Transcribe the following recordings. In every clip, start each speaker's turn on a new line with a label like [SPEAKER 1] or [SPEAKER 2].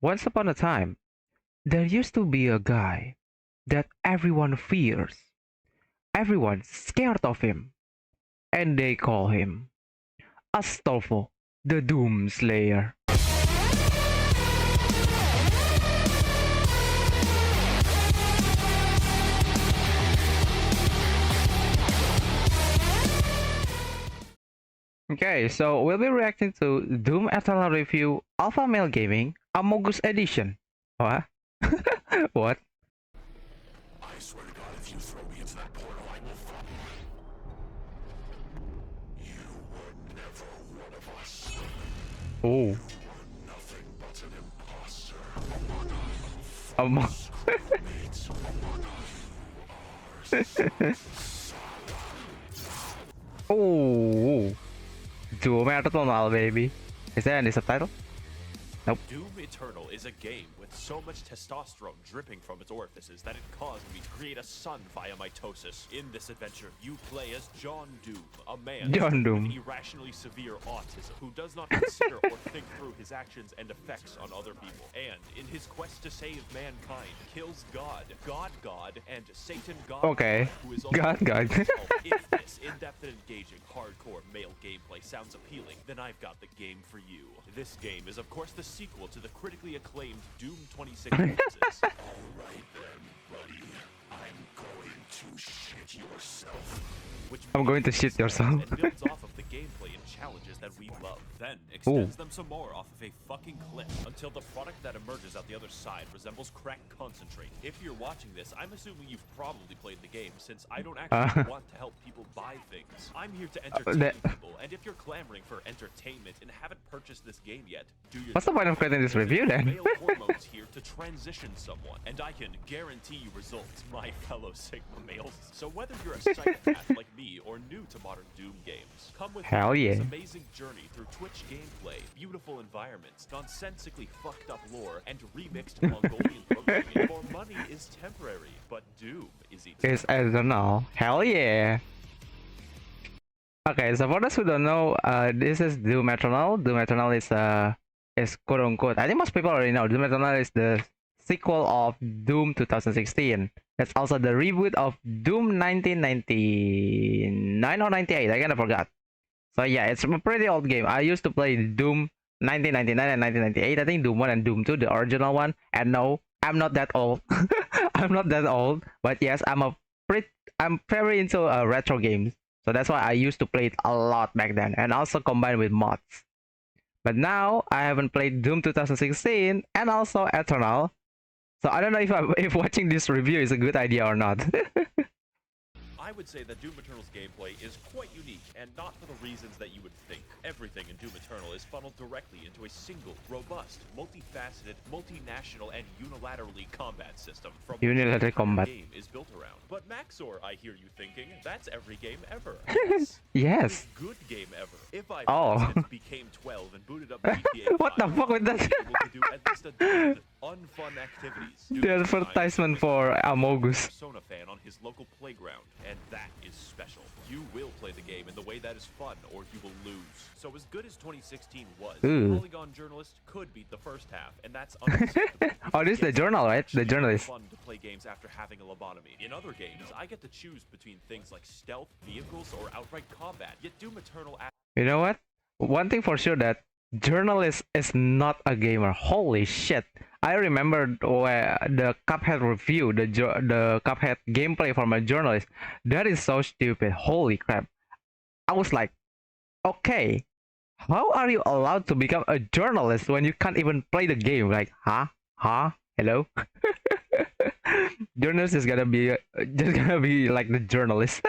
[SPEAKER 1] Once upon a time, there used to be a guy that everyone fears. Everyone's scared of him, and they call him Astolfo, the Doomslayer. Okay, so we'll be reacting to Doom Eternal Review Alpha Male Gaming Amogus Edition. What? What?
[SPEAKER 2] I swear to God, if you throw me into that portal, I will follow you. You were never one of us.
[SPEAKER 1] Oh.
[SPEAKER 2] You were nothing but an imposter.
[SPEAKER 1] Among. Oh. Doom Eternal, baby. Is there any subtitle? Nope.
[SPEAKER 3] Doom Eternal is a game with so much testosterone dripping from its orifices that it caused me to create a son via mitosis. In this adventure, you play as John Doom, a man
[SPEAKER 1] John Doom.
[SPEAKER 3] with irrationally severe autism who does not consider or think through his actions and effects on other people. And in his quest to save mankind, kills God, and Satan God,
[SPEAKER 1] Okay.
[SPEAKER 3] who is also
[SPEAKER 1] God.
[SPEAKER 3] If this in-depth and engaging hardcore male gameplay sounds appealing, then I've got the game for you. This game is of course the sequel to the critically acclaimed Doom 2016.
[SPEAKER 2] Alright then, buddy. I'm going to shit yourself.
[SPEAKER 3] Which
[SPEAKER 1] I'm going to shit yourself.
[SPEAKER 3] and builds off of the gameplay and challenges that we love, then extends them some more off of a fucking cliff until the product that emerges out the other side resembles crack concentrate. If you're watching this, I'm assuming you've probably played the game since I don't actually want to help people buy things. I'm here to entertain people, and if you're clamoring for entertainment and haven't purchased this game yet, do your
[SPEAKER 1] What's the point of creating this review then?
[SPEAKER 3] male hormones here to transition someone, and I can guarantee you results, my fellow Sigma males. So whether you're a psychopath like me or new to modern Doom games, come with
[SPEAKER 1] Hell
[SPEAKER 3] me on
[SPEAKER 1] yeah.
[SPEAKER 3] this amazing journey through Twitch gameplay, beautiful environments, nonsensically fucked up lore, and remixed Mongolian programming. For money is temporary, but Doom is eternal.
[SPEAKER 1] It's eternal. Hell yeah. Okay, so for those who don't know, this is Doom Eternal. Doom Eternal is quote unquote. I think most people already know. Doom Eternal is the sequel of Doom 2016. It's also the reboot of Doom 1999 or 98. I kind of forgot. So yeah, it's a pretty old game. I used to play Doom 1999 and 1998. I think Doom 1 and Doom 2, the original one. And no, I'm not that old. I'm not that old. But yes, I'm very into retro games. So that's why I used to play it a lot back then, and also combined with mods. But now I haven't played Doom 2016 and also Eternal. So I don't know if watching this review is a good idea or not.
[SPEAKER 3] I would say that Doom Eternal's gameplay is quite unique, and not for the reasons that you would think. Everything in Doom Eternal is funneled directly into a single, robust, multifaceted, multinational, and unilaterally combat system from which
[SPEAKER 1] Unilateral
[SPEAKER 3] the entire
[SPEAKER 1] combat.
[SPEAKER 3] game is built around. But Max0r, I hear you thinking, that's every game ever.
[SPEAKER 1] Yes.
[SPEAKER 3] Good game ever. If I,
[SPEAKER 1] Oh.
[SPEAKER 3] for instance, became 12 and booted up GTA
[SPEAKER 1] What the
[SPEAKER 3] 5,
[SPEAKER 1] fuck was
[SPEAKER 3] I would
[SPEAKER 1] that?
[SPEAKER 3] be able to do at least a dozen unfun activities. Doom
[SPEAKER 1] The
[SPEAKER 3] is
[SPEAKER 1] advertisement
[SPEAKER 3] designed
[SPEAKER 1] for
[SPEAKER 3] to
[SPEAKER 1] Amogus.
[SPEAKER 3] Persona fan on his local playground, and that is special. You will play the game in the way that is fun, or you will lose. So as good as 2016 was,
[SPEAKER 1] Ooh.
[SPEAKER 3] Polygon Journalist could beat the first half, and that's unacceptable.
[SPEAKER 1] Oh, this is the journal, right? The journalist.
[SPEAKER 3] Fun to play games after having a lobotomy. In other games, I get to choose between things like stealth, vehicles, or outright combat. Yet Doom Eternal.
[SPEAKER 1] You know what? One thing for sure that journalist is not a gamer. Holy shit! I remember where the Cuphead review, the Cuphead gameplay from a journalist. That is so stupid. Holy crap! I was like, okay, how are you allowed to become a journalist when you can't even play the game? Like, huh? Hello? Journalist is gonna be like the journalist.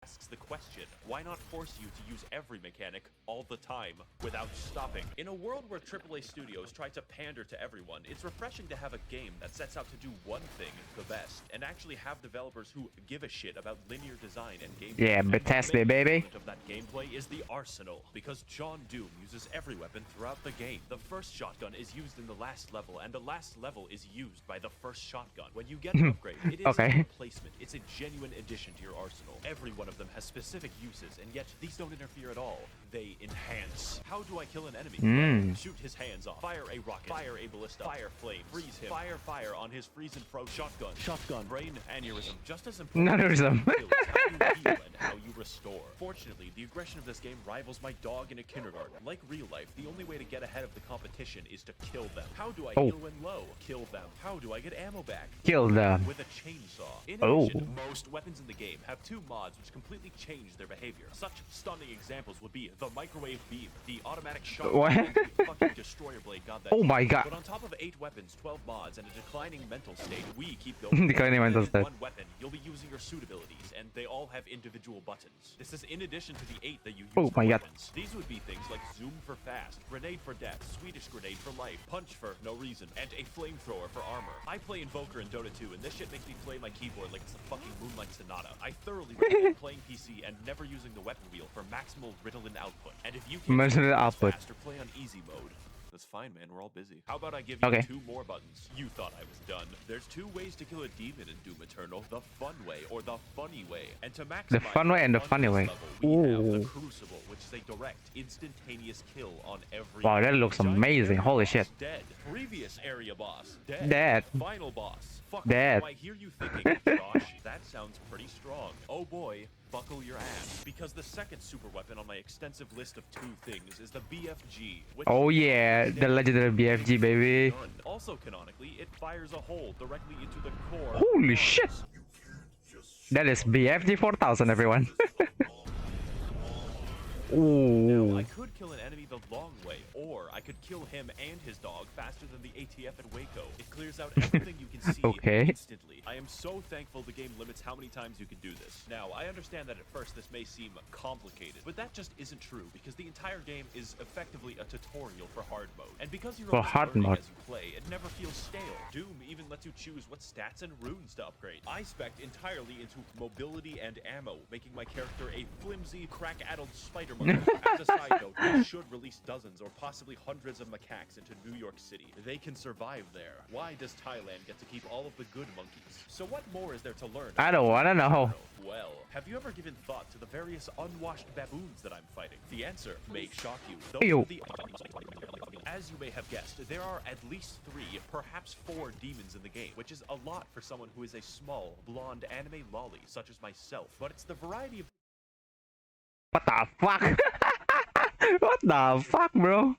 [SPEAKER 3] Asks the question, why not force you to use every mechanic all the time without stopping? In a world where AAA studios try to pander to everyone, it's refreshing to have a game that sets out to do one thing the best, and actually have developers who give a shit about linear design and gameplay.
[SPEAKER 1] Yeah,
[SPEAKER 3] And
[SPEAKER 1] Bethesda,
[SPEAKER 3] the main
[SPEAKER 1] baby.
[SPEAKER 3] element of that gameplay is the arsenal, because John Doom uses every weapon throughout the game. The first shotgun is used in the last level, and the last level is used by the first shotgun. When you get an upgrade, it is
[SPEAKER 1] Okay.
[SPEAKER 3] a replacement. It's a genuine addition to your arsenal. Every one of them has specific uses, and yet these don't interfere at all. They me enhance. How do I kill an enemy? Shoot his hands off. Fire a rocket. Fire a ballista. Fire flame. Freeze him. Fire on his freeze and froze shotgun. Brain aneurysm. Just as important.
[SPEAKER 1] Aneurysm.
[SPEAKER 3] How you heal and how you restore. Fortunately, the aggression of this game rivals my dog in a kindergarten. Like real life, the only way to get ahead of the competition is to kill them. How do I heal when low? Kill them. How do I get ammo back?
[SPEAKER 1] Kill them.
[SPEAKER 3] With a chainsaw. In addition, most weapons in the game have 2 mods which completely change their behavior. Such stunning examples would be the microwave beam, the automatic shotgun, and the fucking destroyer blade. God, that
[SPEAKER 1] Oh my god.
[SPEAKER 3] But on top of 8 weapons, 12 mods, and a declining mental state, we keep going.
[SPEAKER 1] Declining mental state.
[SPEAKER 3] One weapon, you'll be using your suit abilities, and they all have individual buttons. This is in addition to the 8 that you use
[SPEAKER 1] Oh
[SPEAKER 3] for
[SPEAKER 1] my god.
[SPEAKER 3] weapons. These would be things like zoom for fast, grenade for death, Swedish grenade for life, punch for no reason, and a flamethrower for armor. I play Invoker in Dota 2, and this shit makes me play my keyboard like it's a fucking Moonlight Sonata. I thoroughly recommend playing PC and never using the weapon wheel for maximal Ritalin output. And if you can't play fast or play on easy mode, that's fine, man. We're all busy. How about I give you 2 more buttons? You thought I was done. There's 2 ways to kill a demon in Doom Eternal: the fun way or the funny way. And to maximize
[SPEAKER 1] The fun way and the funny way.
[SPEAKER 3] level, we have the Crucible, which is a direct, instantaneous kill on every.
[SPEAKER 1] Wow, that looks
[SPEAKER 3] Giant
[SPEAKER 1] amazing.
[SPEAKER 3] area
[SPEAKER 1] Holy
[SPEAKER 3] boss,
[SPEAKER 1] shit.
[SPEAKER 3] Dead. Previous area boss. Dead.
[SPEAKER 1] Dead.
[SPEAKER 3] Final boss. Fuck.
[SPEAKER 1] Dead.
[SPEAKER 3] I hear you thinking, Josh, that sounds pretty strong. Oh boy. Buckle your ass, because the second super weapon on my extensive list of 2 things is the BFG. Which
[SPEAKER 1] Oh yeah, the legendary BFG, baby.
[SPEAKER 3] Also canonically, it fires a hole directly into the core.
[SPEAKER 1] Holy shit! That is BFG 4000, everyone.
[SPEAKER 3] Now, I
[SPEAKER 1] Ooh.
[SPEAKER 3] could kill an enemy the long way, or I could kill him and his dog faster than the ATF at Waco. It clears out everything you can see
[SPEAKER 1] Okay.
[SPEAKER 3] instantly. I am so thankful the game limits how many times you can do this. Now, I understand that at first this may seem complicated, but that just isn't true, because the entire game is effectively a tutorial for hard mode. And because you're always
[SPEAKER 1] hard
[SPEAKER 3] learning
[SPEAKER 1] mode.
[SPEAKER 3] as you play, it never feels stale. Doom even lets you choose what stats and runes to upgrade. I spec'd entirely into mobility and ammo, making my character a flimsy, crack-addled spider monkey. As a side note, we should release dozens or possibly hundreds of macaques into New York City. They can survive there. Why does Thailand get to keep all of the good monkeys? So what more is there to learn?
[SPEAKER 1] I don't wanna know.
[SPEAKER 3] Well, have you ever given thought to the various unwashed baboons that I'm fighting? The answer may shock you. Those
[SPEAKER 1] Ew.
[SPEAKER 3] are the As you may have guessed, there are at least 3, perhaps 4 demons in the game, which is a lot for someone who is a small, blonde anime lolly such as myself. But it's the variety of
[SPEAKER 1] What the fuck? What the fuck, bro?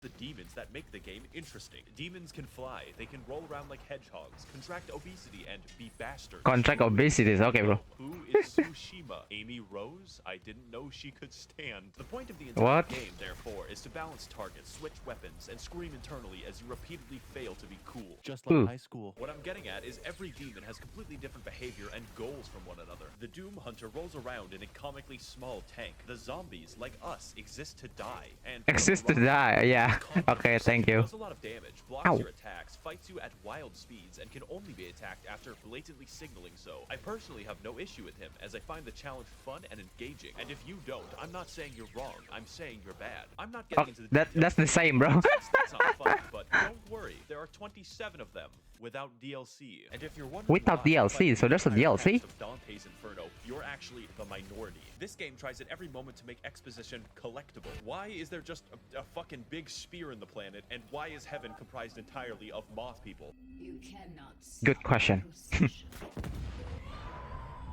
[SPEAKER 3] the demons that make the game interesting. Demons can fly, they can roll around like hedgehogs, contract obesity, and be bastards.
[SPEAKER 1] Contract obesity is okay, bro.
[SPEAKER 3] Who is Tsushima? Amy Rose? I didn't know she could stand. The point of the entire
[SPEAKER 1] What?
[SPEAKER 3] game, therefore, is to balance targets, switch weapons, and scream internally as you repeatedly fail to be cool. Just like
[SPEAKER 1] Ooh.
[SPEAKER 3] high school. What I'm getting at is every demon has completely different behavior and goals from one another. The Doom Hunter rolls around in a comically small tank. The zombies, like us, exist to die. And
[SPEAKER 1] Exist to die, yeah. Okay, thank you.
[SPEAKER 3] does a lot of damage, blocks
[SPEAKER 1] Ow.
[SPEAKER 3] your attacks, fights you at wild speeds, and can only be attacked after blatantly signaling so. I personally have no issue with him, as I find the challenge fun and engaging. And if you don't, I'm not saying you're wrong, I'm saying you're bad. I'm not getting into the
[SPEAKER 1] That's the same, bro.
[SPEAKER 3] That's not fun, but don't worry, there are 27 of them without DLC. And if you're wondering
[SPEAKER 1] Without
[SPEAKER 3] why,
[SPEAKER 1] DLC, so there's a
[SPEAKER 3] entire
[SPEAKER 1] DLC?
[SPEAKER 3] cast of Dante's Inferno, you're actually the minority. This game tries at every moment to make exposition collectible. Why is there just a fucking big spear in the planet, and why is heaven comprised entirely of moth people?
[SPEAKER 4] You cannot
[SPEAKER 1] Good question.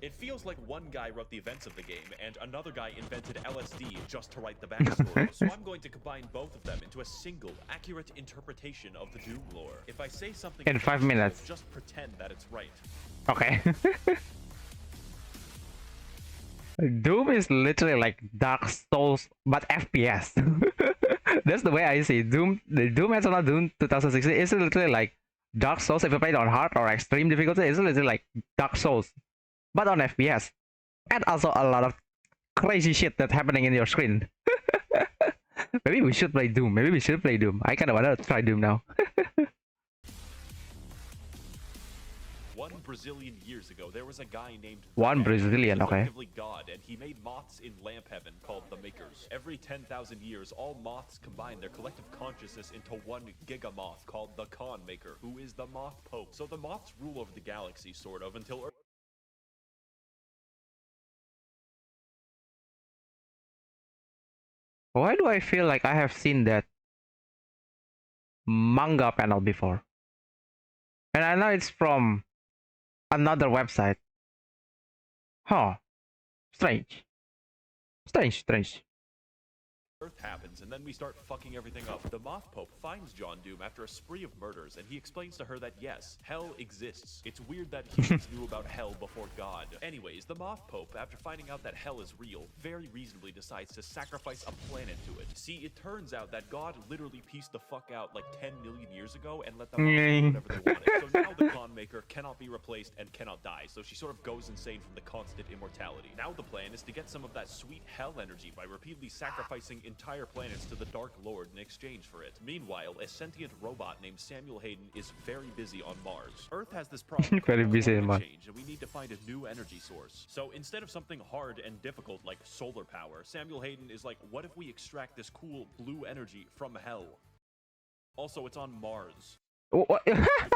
[SPEAKER 3] It feels like one guy wrote the events of the game, and another guy invented LSD just to write the backstory. So I'm going to combine both of them into a single, accurate interpretation of the Doom lore. If I say something
[SPEAKER 1] In 5 minutes.
[SPEAKER 3] just pretend that it's right.
[SPEAKER 1] Okay. Doom is literally like Dark Souls, but FPS. That's the way I see it. The Doom Eternal Doom 2016 is literally like Dark Souls if you play it on hard or extreme difficulty. It's literally like Dark Souls, but on FPS, and also a lot of crazy shit that's happening in your screen. Maybe we should play Doom. Maybe we should play Doom. I kind of want to try Doom now.
[SPEAKER 3] 1 Brazilian years ago, there was a guy named
[SPEAKER 1] One Brazilian, okay.
[SPEAKER 3] effectively God, and he made moths in lamp heaven called the Makers. Every 10,000 years, all moths combine their collective consciousness into one gigamoth called the Khan Maker, who is the Moth Pope. So the moths rule over the galaxy, sort of, until Earth.
[SPEAKER 1] Why do I feel like I have seen that manga panel before? And I know it's from another website. Huh. Strange. Strange.
[SPEAKER 3] Earth happens, and then we start fucking everything up. The Moth Pope finds John Doom after a spree of murders, and he explains to her that yes, hell exists. It's weird that humans knew about hell before God. Anyways, the Moth Pope, after finding out that hell is real, very reasonably decides to sacrifice a planet to it. See, it turns out that God literally pieced the fuck out like 10 million years ago and let the Moths do whatever they wanted. So now the Khan Maker cannot be replaced and cannot die, so she sort of goes insane from the constant immortality. Now the plan is to get some of that sweet hell energy by repeatedly sacrificing entire planets to the Dark Lord in exchange for it. Meanwhile, a sentient robot named Samuel Hayden is very busy on Mars. Earth has this problem
[SPEAKER 1] Very
[SPEAKER 3] called
[SPEAKER 1] busy on
[SPEAKER 3] climate
[SPEAKER 1] Mars.
[SPEAKER 3] change, and we need to find a new energy source. So instead of something hard and difficult like solar power, Samuel Hayden is like, what if we extract this cool blue energy from hell? Also, it's on Mars.
[SPEAKER 1] What?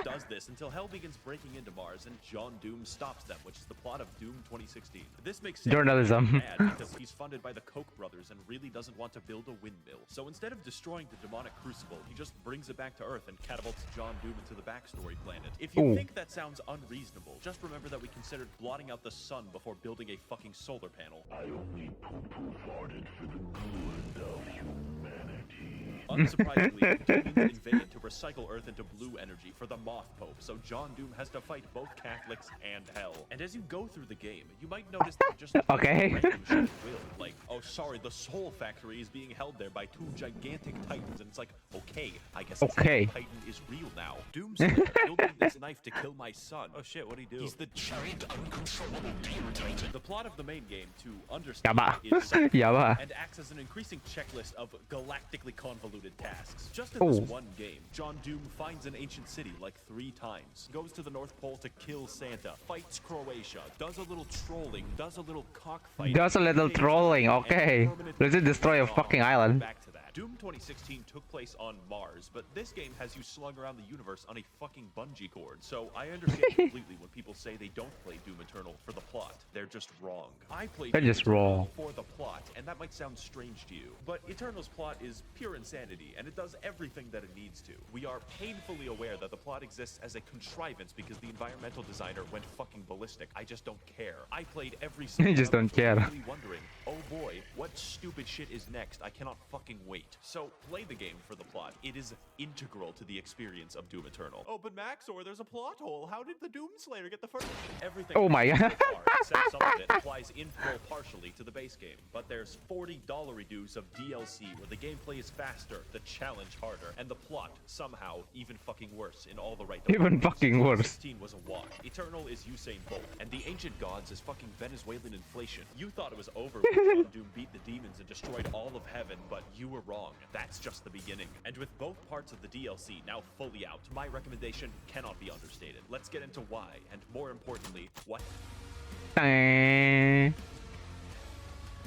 [SPEAKER 3] Does this until hell begins breaking into Mars and John Doom stops them, which is the plot of Doom 2016. This makes sense
[SPEAKER 1] Journalism.
[SPEAKER 3] because he's funded by the Koch brothers and really doesn't want to build a windmill. So instead of destroying the demonic crucible, he just brings it back to Earth and catapults John Doom into the backstory planet. If you
[SPEAKER 1] Ooh.
[SPEAKER 3] think that sounds unreasonable, just remember that we considered blotting out the sun before building a fucking solar panel.
[SPEAKER 2] I only poo-poo farted for the good of humanity.
[SPEAKER 3] Unsurprisingly, demons invade to recycle Earth into blue energy for the Moth Pope, so John Doom has to fight both Catholics and hell. And as you go through the game, you might notice that just
[SPEAKER 1] Okay.
[SPEAKER 3] random shit will, like, oh sorry, the Soul Factory is being held there by 2 gigantic titans, and it's like, okay, I guess
[SPEAKER 1] Okay.
[SPEAKER 3] Titan is real now. Doom's like, you'll need this knife to kill my son. Oh shit, what'd he do? He's the
[SPEAKER 2] Giant uncontrollable demon titan.
[SPEAKER 3] The plot of the main game, to understand,
[SPEAKER 1] Yaba.
[SPEAKER 3] is simple
[SPEAKER 1] Yaba.
[SPEAKER 3] and acts as an increasing checklist of galactically convoluted tasks. Just in this one game, John Doom finds an ancient city like 3 times, goes to the North Pole to kill Santa, fights Croatia, does a little trolling, does a little cockfight,
[SPEAKER 1] Does a little
[SPEAKER 3] takes
[SPEAKER 1] trolling,
[SPEAKER 3] and
[SPEAKER 1] okay.
[SPEAKER 3] permanently
[SPEAKER 1] Does it destroy a
[SPEAKER 3] gone.
[SPEAKER 1] fucking island?
[SPEAKER 3] Back to that. Doom 2016 took place on Mars, but this game has you slung around the universe on a fucking bungee cord, so I understand completely when people say they don't play Doom Eternal for the plot. They're just wrong. I played
[SPEAKER 1] They're
[SPEAKER 3] Doom
[SPEAKER 1] just
[SPEAKER 3] Eternal
[SPEAKER 1] wrong.
[SPEAKER 3] for the plot, and that might sound strange to you, but Eternal's plot is pure insanity, and it does everything that it needs to. We are painfully aware that the plot exists as a contrivance because the environmental designer went fucking ballistic. I just don't care. I played every single
[SPEAKER 1] just
[SPEAKER 3] level
[SPEAKER 1] don't care.
[SPEAKER 3] really wondering, oh boy, what stupid shit is next? I cannot fucking wait. So play the game for the plot. It is integral to the experience of Doom Eternal. Oh, but Max0r, there's a plot hole. How did the Doom Slayer get the first? Everything.
[SPEAKER 1] Oh my
[SPEAKER 3] so
[SPEAKER 1] god.
[SPEAKER 3] far, except some of it applies in full partially to the base game. But there's $40 reduce of DLC where the gameplay is faster, the challenge harder, and the plot somehow even fucking worse in all the right
[SPEAKER 1] Even
[SPEAKER 3] directions.
[SPEAKER 1] fucking worse.
[SPEAKER 3] 16 was a wash. Eternal is Usain Bolt, and the ancient gods is fucking Venezuelan inflation. You thought it was over when John Doom beat the demons and destroyed all of heaven, but you were wrong. That's just the beginning. And with both parts of the DLC now fully out, my recommendation cannot be understated. Let's get into why, and more importantly, what.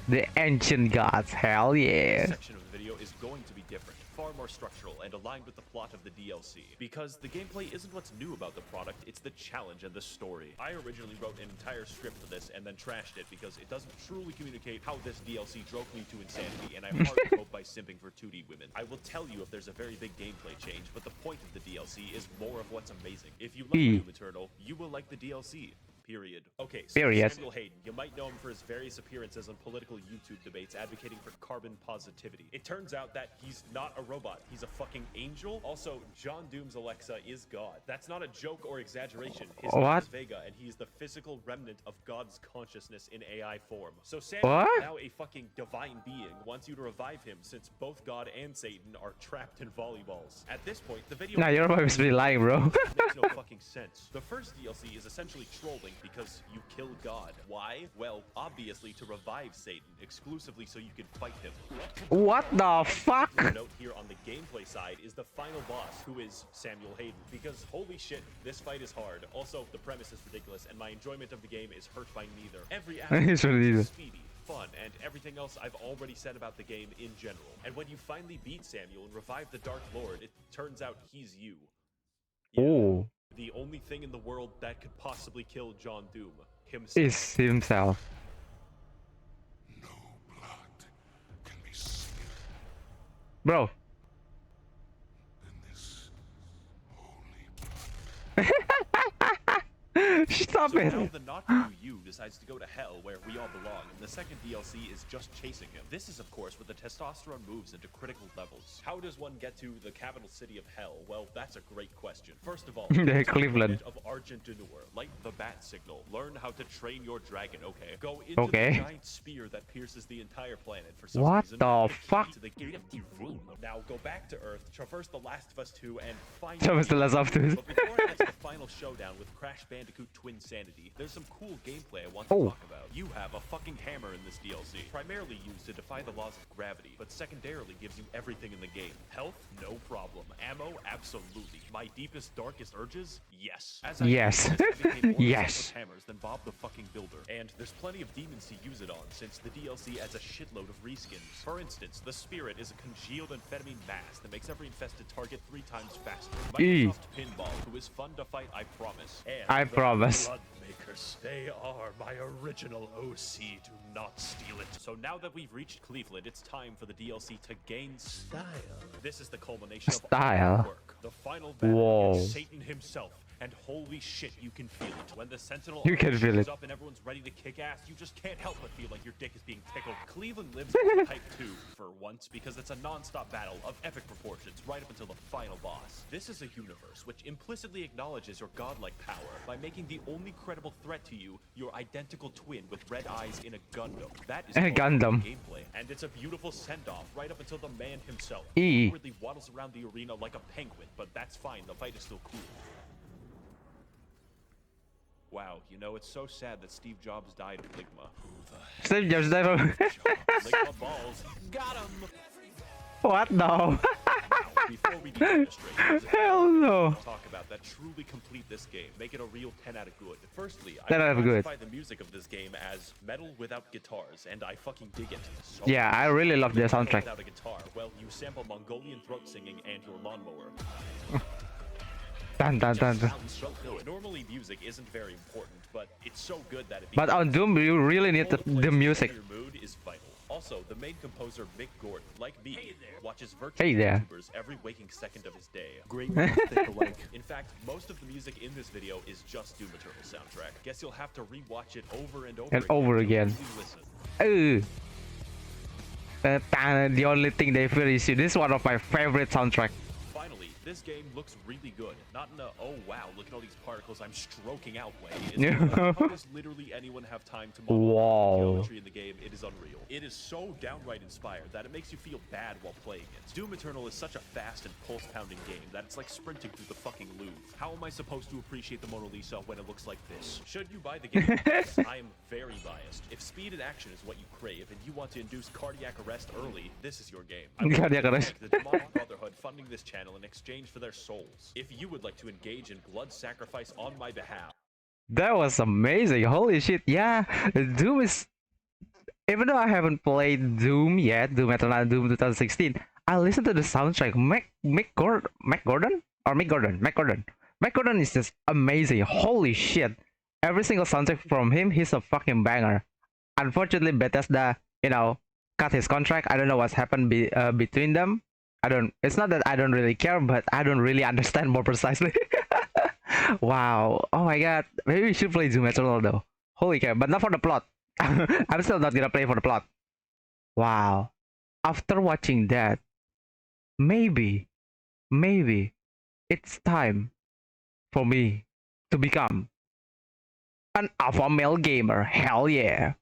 [SPEAKER 1] The ancient gods, hell yeah.
[SPEAKER 3] This section of the video is going to be different, far more structural, and aligned with the plot of the DLC. Because the gameplay isn't what's new about the product, it's the challenge and the story. I originally wrote an entire script for this and then trashed it because it doesn't truly communicate how this DLC drove me to insanity, and I hardly hope by simping for 2D women. I will tell you if there's a very big gameplay change, but the point of the DLC is more of what's amazing. If you like Doom Eternal, you will like the DLC. Period. Okay, so
[SPEAKER 1] Period.
[SPEAKER 3] Samuel Hayden, you might know him for his various appearances on political YouTube debates advocating for carbon positivity. It turns out that he's not a robot, he's a fucking angel. Also, John Doom's Alexa is God. That's not a joke or exaggeration. His name is Vega, and he's the physical remnant of God's consciousness in AI form. So Samuel, now a fucking divine being, wants you to revive him since both God and Satan are trapped in volleyballs. At this point, the video
[SPEAKER 1] Nah, you're obviously lying, bro.
[SPEAKER 3] makes no fucking sense. The first DLC is essentially trolling because you kill God. Why? Well, obviously to revive Satan, exclusively so you can fight him.
[SPEAKER 1] What the fuck?
[SPEAKER 3] Note here on the gameplay side is the final boss, who is Samuel Hayden, because holy shit, this fight is hard. Also, the premise is ridiculous, and my enjoyment of the game is hurt by neither. Every aspect is speedy, fun, and everything else I've already said about the game in general. And when you finally beat Samuel and revive the Dark Lord, it turns out he's you. Yeah,
[SPEAKER 1] Oh,
[SPEAKER 3] the only thing in the world that could possibly kill John Doom, himself.
[SPEAKER 1] is himself.
[SPEAKER 2] No blood can be spilled
[SPEAKER 1] Bro.
[SPEAKER 2] in this holy blood.
[SPEAKER 1] Stop
[SPEAKER 3] So
[SPEAKER 1] it.
[SPEAKER 3] now the not you decides to go to hell where we all belong, and the second DLC is just chasing him. This is, of course, where the testosterone moves into critical levels. How does one get to the capital city of hell? Well, that's a great question. First of all,
[SPEAKER 1] The Cleveland.
[SPEAKER 3] of Argent Denur, light the bat signal. Learn how to train your dragon, okay? Go into
[SPEAKER 1] Okay.
[SPEAKER 3] the giant spear that pierces the entire planet for some
[SPEAKER 1] What
[SPEAKER 3] reason.
[SPEAKER 1] the
[SPEAKER 3] key
[SPEAKER 1] fuck?
[SPEAKER 3] To the gate of Tifun. Now go back to Earth, traverse The Last of Us 2, and find
[SPEAKER 1] Traverse The Last of Us 2.
[SPEAKER 3] But before I get to the final showdown with Crash Bandicoot Twin Sanity, there's some cool gameplay I want to talk about. You have a fucking hammer in this DLC, primarily used to defy the laws of gravity, but secondarily gives you everything in the game. Health? No problem. Ammo? Absolutely. My deepest, darkest urges? Yes. As I
[SPEAKER 1] Yes.
[SPEAKER 3] used this, I became more
[SPEAKER 1] Yes.
[SPEAKER 3] obsessed with hammers than Bob the fucking Builder. And there's plenty of demons to use it on, since the DLC adds a shitload of reskins. For instance, the Spirit is a congealed amphetamine mass that makes every infested target 3 times faster. Microsoft Pinball, who is fun to fight, I promise. And
[SPEAKER 1] I
[SPEAKER 3] the
[SPEAKER 1] promise.
[SPEAKER 3] Bloodmakers, they are my original OC. Do not steal it. So now that we've reached Cleveland, it's time for the DLC to gain style. This is the culmination of
[SPEAKER 1] Style.
[SPEAKER 3] all the work. The final battle
[SPEAKER 1] Whoa.
[SPEAKER 3] against Satan himself. And holy shit, you can feel it. When the Sentinel
[SPEAKER 1] You can feel
[SPEAKER 3] shows
[SPEAKER 1] it.
[SPEAKER 3] up and everyone's ready to kick ass, you just can't help but feel like your dick is being tickled. Cleveland lives on Type 2 for once because it's a non-stop battle of epic proportions right up until the final boss. This is a universe which implicitly acknowledges your godlike power by making the only credible threat to you your identical twin with red eyes in a Gundam. That is
[SPEAKER 1] A Gundam.
[SPEAKER 3] gameplay, and it's a beautiful send-off right up until the man himself
[SPEAKER 1] E.
[SPEAKER 3] awkwardly waddles around the arena like a penguin, but that's fine. The fight is still cool. Wow, you know, it's so sad that Steve Jobs died of Ligma.
[SPEAKER 1] Steve Jobs never.
[SPEAKER 3] Ligma balls. Got him!
[SPEAKER 1] What the?
[SPEAKER 3] Before we demonstrate,
[SPEAKER 1] Hell no.
[SPEAKER 3] talk about that truly complete this game, make it a real 10 out of good. Firstly, I
[SPEAKER 1] 10 out of good.
[SPEAKER 3] classify the music of this game as metal without guitars, and I fucking dig it. So
[SPEAKER 1] Yeah, I really love the
[SPEAKER 3] metal
[SPEAKER 1] soundtrack.
[SPEAKER 3] Without a guitar, well, you sample Mongolian throat singing and your lawnmower.
[SPEAKER 1] Dun, dun, dun, dun.
[SPEAKER 3] Sounds so good. Normally, music isn't very important, but it's so good that it.
[SPEAKER 1] But on Doom, you really need the music.
[SPEAKER 3] Your mood is vital. Also, the main composer Mick Gordon, like me, watches virtual
[SPEAKER 1] Hey there.
[SPEAKER 3] YouTubers every waking second of his day.
[SPEAKER 2] Great thick alike.
[SPEAKER 3] In fact, most of the music in this video is just Doom Eternal soundtrack. Guess you'll have to rewatch it over and over
[SPEAKER 1] And over
[SPEAKER 3] to
[SPEAKER 1] again.
[SPEAKER 3] really listen.
[SPEAKER 1] The only thing they feel is you. This is one of my favorite soundtrack.
[SPEAKER 3] Finally, this game looks really good. Not in a, oh wow, look at all these particles I'm stroking out way. How does literally anyone have time to model
[SPEAKER 1] Wow.
[SPEAKER 3] geometry in the game? It is unreal. It is so downright inspired that it makes you feel bad while playing it. Doom Eternal is such a fast and pulse-pounding game that it's like sprinting through the fucking Louvre. How am I supposed to appreciate the Mona Lisa when it looks like this? Should you buy the game? Yes, I am very biased. If speed and action is what you crave and you want to induce cardiac arrest early, this is your game. I would
[SPEAKER 1] Cardiac
[SPEAKER 3] like to
[SPEAKER 1] arrest.
[SPEAKER 3] thank the Demonic Brotherhood funding this channel in exchange for their souls. If you would like to engage in blood sacrifice on my behalf,
[SPEAKER 1] That was amazing. Holy shit. Yeah, Doom is. Even though I haven't played Doom yet, Doom Eternal and Doom 2016, I listened to the soundtrack. Mick Gordon is just amazing. Holy shit. Every single soundtrack from him, he's a fucking banger. Unfortunately, Bethesda, cut his contract. I don't know what's happened between them. It's not that I don't really care, but I don't really understand more precisely. Wow. Oh my god. Maybe we should play Doom Eternal though. Holy cow. But not for the plot. I'm still not gonna play for the plot. Wow. After watching that, maybe it's time for me to become an alpha male gamer. Hell yeah.